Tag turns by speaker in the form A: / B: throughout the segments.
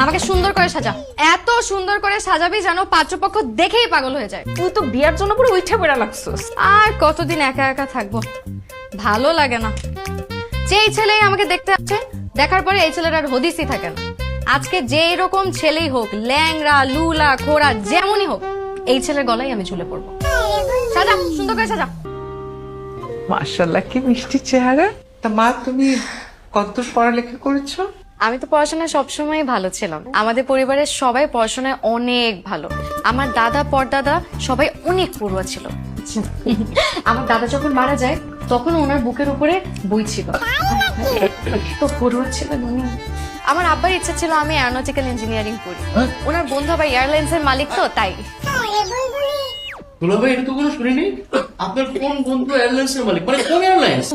A: আমাকে সুন্দর করে সাজা, এত সুন্দর করে সাজাবি যেন পাত্রপক্ষ দেখেই পাগল হয়ে যায়।
B: তুই তো বিয়ার জন্য পুরো উঠে পড়া লাগছস।
A: আর কতদিন একা একা থাকবো, ভালো লাগে না। যেই ছেলেই আমাকে দেখতে আসছে, দেখার পরে এই ছেলের আর হদিসই থাকে না। আজকে যেই রকম ছেলেই হোক, ল্যাংড়া লুলা খোড়া যেমনই হোক, এই ছেলের গলায় আমি ঝুলে পড়বো। সাজা, সুন্দর করে সাজা।
C: মাশাআল্লাহ, কি মিষ্টি চেহারা। তা মা, তুমি কতদূর পড়ালেখা করেছো?
A: আমি তো পড়াশোনায় সবসময় ভালো ছিলাম। আমাদের পরিবারের সবাই পড়াশোনায় অনেক ভালো। আমার দাদা পরদাদা সবাই অনেক পড়ুয়া ছিল। আমার দাদা যখন মারা যায় তখন ওনার বুকের উপরে বই ছিল, তো পড়ুয়া ছিলেন উনি। আমার আব্বার ইচ্ছা ছিল আমি এরোনটিক্যাল ইঞ্জিনিয়ারিং পড়ি। ওনার বন্ধু আবার এয়ারলাইন্সের মালিক, তো তাই।
D: দুলা ভাই, এটা তো কোনো শুনিনি। আপনার কোন বন্ধু এয়ারলাইন্সের মালিক, মানে কোন এয়ারলাইন্স?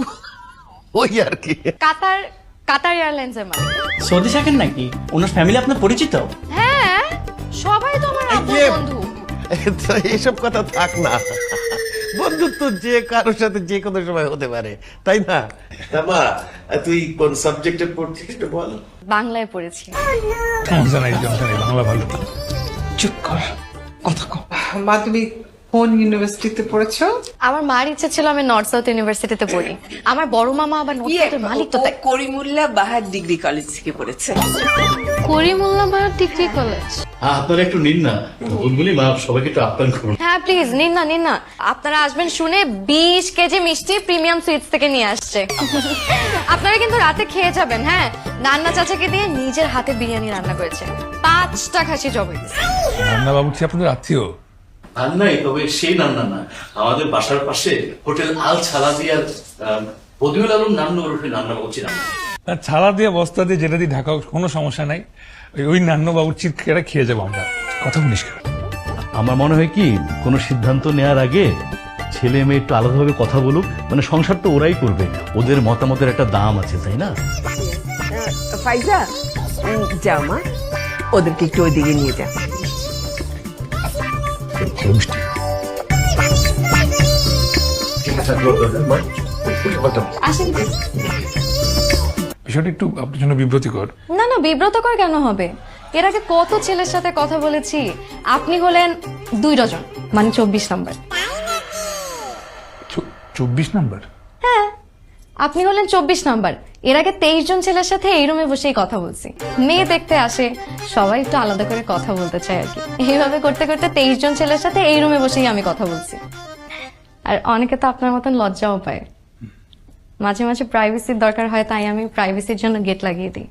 E: ওই আর কি।
A: কাতার এয়ারলাইন্সের মালিক।
D: সৌদি থাকেন নাকি? ওনার ফ্যামিলি আপনার পরিচিত?
A: হ্যাঁ, সবাই তো আমার আব্বুর বন্ধু।
E: তো এইসব কথা থাক না, বন্ধুত্ব যে কারোর সাথে যে কোনো সময় হতে পারে, তাই না? মা, তুই কোন সাবজেক্টে পড়ছিস একটু বল।
A: বাংলায় পড়েছি।
F: সমস্যা নাই, বাংলা ভালো। চুপ কর, কথা কম।
C: মা, তুমি কোন ইউনিভার্সিটিতে পড়েছো?
A: আমার মার ইচ্ছা ছিল আমি নর্থ সাউথ ইউনিভার্সিটিতে পড়ি। আমার বড় মামা আবার নর্থ সাউথের মালিক, তো তাই।
B: করিমুল্লাহ বাহার ডিগ্রি কলেজ থেকে পড়েছে।
A: Karimullah degree college.
D: হ্যাঁ, আপনারা একটু নিন না, বুলবুলি মা, সবাইকে একটু আপ্যায়ন করুন।
A: হ্যাঁ প্লিজ নিন না, নিন না। আপনারা আসবেন শুনে 20 কেজি মিষ্টি প্রিমিয়াম সুইটস থেকে নিয়ে আসছে। আপনারা কিন্তু রাতে খেয়ে যাবেন। হ্যাঁ, নান্না চাচাকে দিয়ে নিজের হাতে বিরিয়ানি রান্না করেছে, 5টা খাসি জবাই দিয়েছে।
F: রান্না বাবুর্চি আপনাদের আত্মীয়?
D: আর নাই, তবে সেই নান্না না, আমাদের বাসার পাশে হোটেল আল ছালাদিয়ার বদিউল আলম নান্নু ওরফে নান্না বলছি না।
F: তার ছালা দিয়ে বস্তা দিয়ে যেটা দিয়ে ঢাকা, কোনো সমস্যা নাই। ওই নান্ন বাবুর্চির খেয়ে যাবো আমরা। কথা বলিস কেন?
G: আমার মনে হয় কি, কোনো সিদ্ধান্ত নেওয়ার আগে ছেলে মেয়ে একটু আলাদাভাবে কথা বলুক। মানে সংসার তো ওরাই করবে, ওদের মতামতের একটা দাম আছে, তাই না?
B: ফাইজা, যাও মা, ওদেরকে একটু ওইদিকে নিয়ে যা।
F: মিষ্টি
A: আসেন।
F: বিষয়টা একটু আপনার জন্য বিব্রতিকর।
A: না না, বিব্রতকর কেন হবে? এর আগে কত ছেলের সাথে কথা বলেছি। আপনি হলেন 2 ডজন, মানে 24 নাম্বার।
F: 24 নাম্বার?
A: হ্যাঁ, আপনি হলেন 24 নাম্বার। এর আগে 23 জন ছেলের সাথে এই রুমে বসেই কথা বলছি। মেয়ে দেখতে আসে, সবাই একটু আলাদা করে কথা বলতে চায় আর কি। এইভাবে করতে করতে 23 জন ছেলের সাথে এই রুমে বসেই আমি কথা বলছি। আর অনেকে তো আপনার মতন লজ্জাও পায়। মাঝে মাঝে প্রাইভেসির দরকার হয়, তাই আমি প্রাইভেসির জন্য গেট লাগিয়ে দিই।